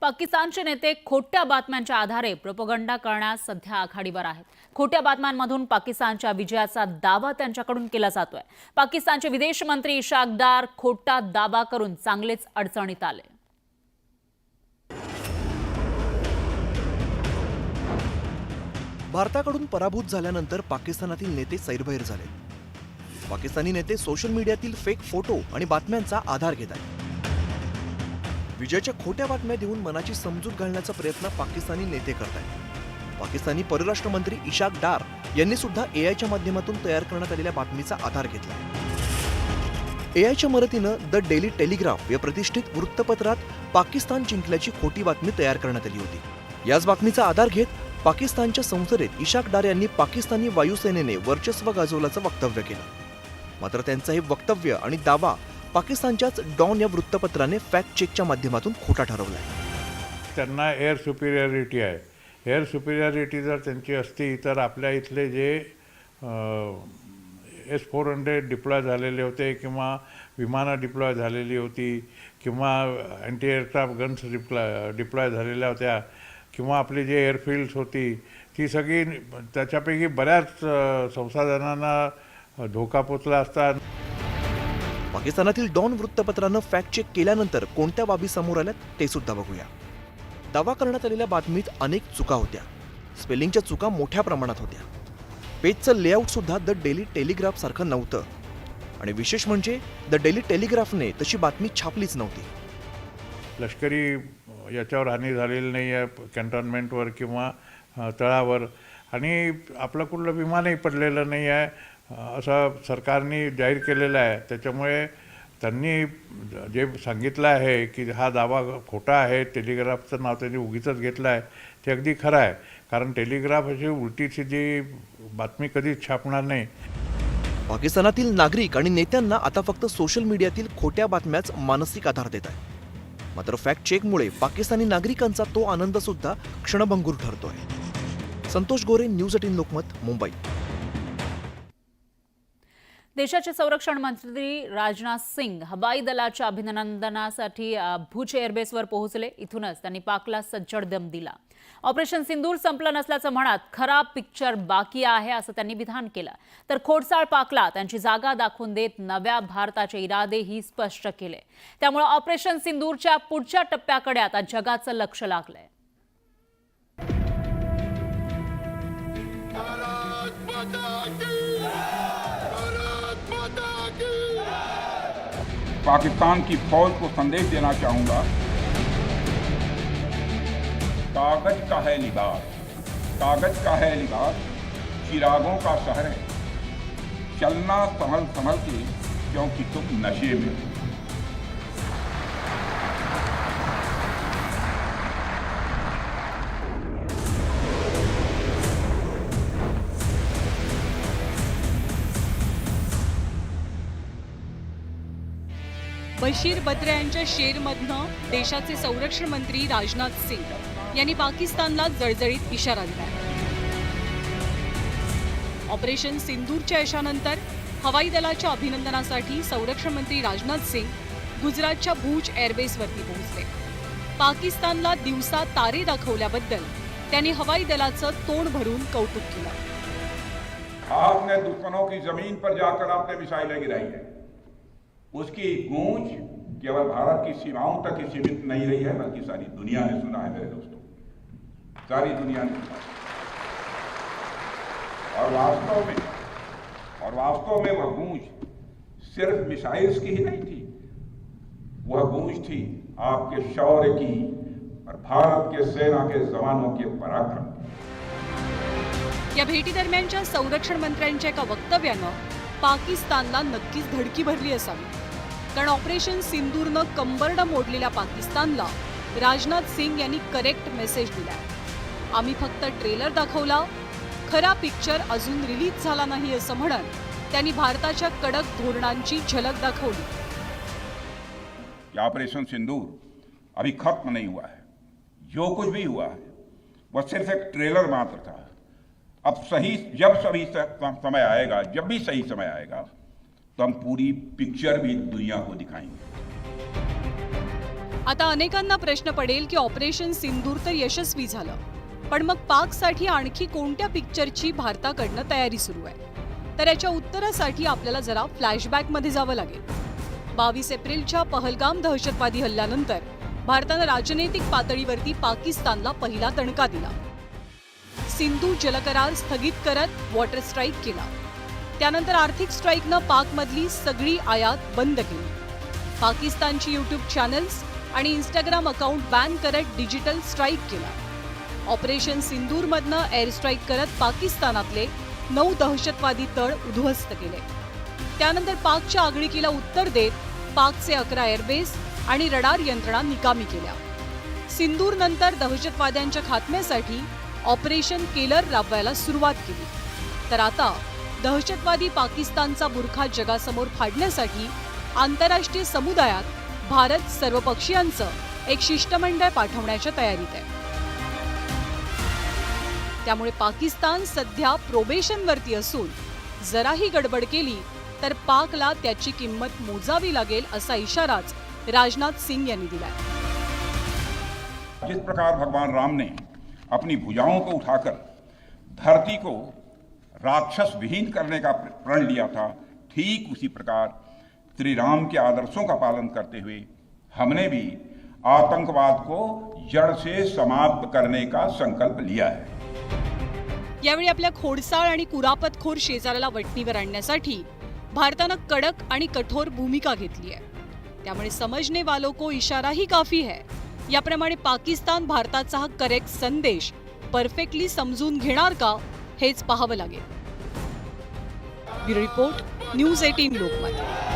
पाकिस्तानचे नेते खोट्या बातम्यांच्या आधारे प्रोपगंडा करण्यास सध्या आघाडीवर आहेत. खोट्या बातम्यांमधून पाकिस्तानच्या विजयाचा दावा त्यांच्याकडून केला जातोय. पाकिस्तानचे विदेश मंत्री इशाक डार खोटा दावा करून चांगलेच अडचणीत आले. भारताकडून पराभूत झाल्यानंतर पाकिस्तानातील नेते सैरभैर झाले. पाकिस्तानी नेते सोशल मीडियातील फेक फोटो आणि बातम्यांचा आधार घेत आहेत. विजयाच्या खोट्या बातम्या देऊन मनाची समजूत घालण्याचा प्रयत्न पाकिस्तानी नेते करत आहेत. पाकिस्तानी परराष्ट्र मंत्री इशाक डार यांनी सुद्धा एआयच्या माध्यमातून तयार करण्यात आलेल्या बातमीचा आधार घेतला. एआयच्या मदतीनं द डेली टेलिग्राफ या प्रतिष्ठित वृत्तपत्रात पाकिस्तान जिंकल्याची खोटी बातमी तयार करण्यात आली होती. याच बातमीचा आधार घेत पाकिस्तानच्या संसदेत इशाक डार यांनी पाकिस्तानी वायुसेनेने वर्चस्व गाजवल्याचं वक्तव्य केलं. मात्र त्यांचं हे वक्तव्य आणि दावा पाकिस्तानच्याच डॉन या वृत्तपत्राने फॅक्ट चेकच्या माध्यमातून खोटा ठरवलाय. त्यांना एअर सुपिरियरिटी आहे. एअर सुपिरियरिटी जर त्यांची असती तर आपल्या इथले जे S-400 डिप्लॉय झालेले होते किंवा विमानं डिप्लॉय झालेली होती किंवा अँटी एअरक्राफ्ट गन्स डिप्लॉय झालेल्या होत्या किंवा आपली जे एअरफील्ड्स होती ती सगळी त्याच्यापैकी बऱ्याच संसाधनांना धोका पोचला असता. पाकिस्तानातील डॉन वृत्तपत्रानं फॅक्ट चेक केल्यानंतर कोणत्या बाबी समोर आल्यात ते सुद्धा बघूया. दावा करण्यात आलेल्या बातमीत अनेक चुका होत्या. स्पेलिंगच्या चुका मोठ्या प्रमाणात होत्या. पेजचं लेआउट सुद्धा द डेली टेलिग्राफ सारखं नव्हतं. आणि विशेष म्हणजे द डेली टेलिग्राफने तशी बातमी छापलीच नव्हती. लष्करी याच्यावर हानी झालेली नाही आहे कॅन्टॉनमेंटवर किंवा तळावर, आणि आपलं कुठलं विमानही पडलेलं नाही आहे असं सरकारने जाहीर केलेलं आहे. त्याच्यामुळे त्यांनी जे सांगितलं आहे की हा दावा खोटा आहे, टेलिग्राफचं नाव त्यांनी उगीच घेतलं आहे, ते अगदी खरं आहे. कारण टेलिग्राफ अशी उलटी सीधी बातमी कधीच छापणार नाही. पाकिस्तानातील नागरिक आणि नेत्यांना आता फक्त सोशल मीडियातील खोट्या बातम्याच मानसिक आधार देत आहेत. मात्र फॅक्ट चेकमुळे पाकिस्तानी नागरिकांचा तो आनंद सुद्धा क्षणभंगूर ठरतोय. संतोष गोरे, न्यूज 18 लोकमत, मुंबई. देशाचे संरक्षण मंत्री राजनाथ सिंग हवाई दलाच्या अभिनंदनासाठी भुज एअरबेसवर पोहोचले. इथूनच त्यांनी पाकला सज्जड दम दिला. ऑपरेशन सिंदूर संपलं नसल्याचं म्हणत खरा पिक्चर बाकी आहे असं त्यांनी विधान केलं. तर खोडसाळ पाकला त्यांची जागा दाखवून देत नव्या भारताचे इरादेही स्पष्ट केले. त्यामुळे ऑपरेशन सिंदूरच्या पुढच्या टप्प्याकडे आता जगाचं लक्ष लागलंय. पाकिस्तान की फौज को संदेश देना चाहूंगा, कागज का है लिबास, कागज का है लिबास, चिरागों का शहर है, चलना संभल संभल के क्योंकि तुम नशे में हो. बशीर बद्र यांच्या शेरमधनं देशाचे संरक्षण मंत्री राजनाथ सिंग यांनी पाकिस्तानला जळजळीत इशारा दिला. ऑपरेशन सिंदूरच्या यशानंतर हवाई दलाच्या अभिनंदनासाठी संरक्षण मंत्री राजनाथ सिंग गुजरातच्या भुज एअरबेसवरती पोहोचले. पाकिस्तानला दिवसा तारे दाखवल्याबद्दल त्यांनी हवाई दलाचं तोंड भरून कौतुक केलं. आपने दुश्मनों की जमीन पर जाकर आपने मिसाइलें गिराई है. उसकी गूंज केवल भारत की सीमाओं तक ही सीमित नहीं रही है, बल्कि सारी दुनिया ने सुना है मेरे दोस्तों, सारी दुनिया ने सुना. और वास्तव में वह गूंज सिर्फ मिसाइल्स की ही नहीं थी. वह गूंज थी आपके शौर्य की और भारत के सेना के जवानों के पराक्रम. या भेटीदरम्यानच्या संरक्षण मंत्र्यांच्या एका वक्तव्यानं पाकिस्तानला नक्कीच धडकी भरली असावी. कारण ऑपरेशन सिंदूरनं कंबरडं मोडलेल्या पाकिस्तानला राजनाथ सिंग यांनी करेक्ट मेसेज दिला. आम्ही फक्त ट्रेलर दाखवला, खरा पिक्चर अजून रिलीज झाला नाही असं म्हणत त्यांनी भारताच्या कडक धोरणांची झलक दाखवली. ऑपरेशन सिंदूर अभी खत्म नहीं हुआ है. जो कुछ भी हुआ है वह सिर्फ एक ट्रेलर मात्र था. अब जब समय आएगा, जब भी सही समय आएगा, तो हम पूरी पिक्चर भी दुनिया को दिखाएंगे. आता अनेकांना प्रश्न पडेल की ऑपरेशन सिंदूर तर यशस्वी झालं, पण मग पाकसाठी आणखी कोणत्या पिक्चरची भारताकडनं तयारी सुरू आहे? तर याच्या उत्तरासाठी आपल्याला जरा फ्लॅशबॅकमध्ये जावं लागेल. 22 एप्रिलच्या पहलगाम दहशतवादी हल्ल्यानंतर भारतानं राजनैतिक पातळीवरती पाकिस्तानला पहिला दणका दिला. सिंधू जलकरार स्थगित करत वॉटर स्ट्राईक केला. त्यानंतर आर्थिक स्ट्राईकनं पाकमधली सगळी आयात बंद केली. पाकिस्तानची यूट्यूब चॅनल्स आणि इंस्टाग्राम अकाउंट बॅन करत डिजिटल स्ट्राईक केला. ऑपरेशन सिंदूरमधनं एअर स्ट्राईक करत पाकिस्तानातले 9 दहशतवादी तळ उद्ध्वस्त केले. त्यानंतर पाकच्या आगळीकीला उत्तर देत पाकचे 11 एअरबेस आणि रडार यंत्रणा निकामी केल्या. सिंदूर नंतर दहशतवाद्यांच्या खात्म्यासाठी ऑपरेशन केलर राबवायला सुरुवात केली. तर आता दहशतवादी पाकिस्तानचा बुरखा जगासमोर फाडण्यासाठी आंतरराष्ट्रीय समुदायात भारत सर्वपक्षीयांचं एक शिष्टमंडळ पाठवण्याच्या तयारीत आहे. त्यामुळे पाकिस्तान सध्या प्रोबेशनवरती असून जराही गडबड केली तर पाकला त्याची किंमत मोजावी लागेल असा इशाराच राजनाथ सिंग यांनी दिलाय. जिस प्रकार भगवान राम ने अपनी भुजाओं को उठाकर धरती को राक्षस विहीन करने का प्रण लिया था, ठीक उसी प्रकार श्री राम के आदर्शों का पालन करते हुए हमने भी आतंकवाद को जड़ से समाप्त करने का संकल्प लिया है. यावेळी आपल्या खोडसाळ आणि कुरापतखोर शेजाऱ्याला वटणीवर आणण्यासाठी भारतानं कडक आणि कठोर भूमिका घेतली आहे. त्यामुळे समजने वालों को इशारा ही काफी है. याप्रमाणे पाकिस्तान भारताचा हा करेक्ट संदेश परफेक्टली समजून घेणार का हेच पाहावं लागेल. Bureau report, news 18 Lokmat.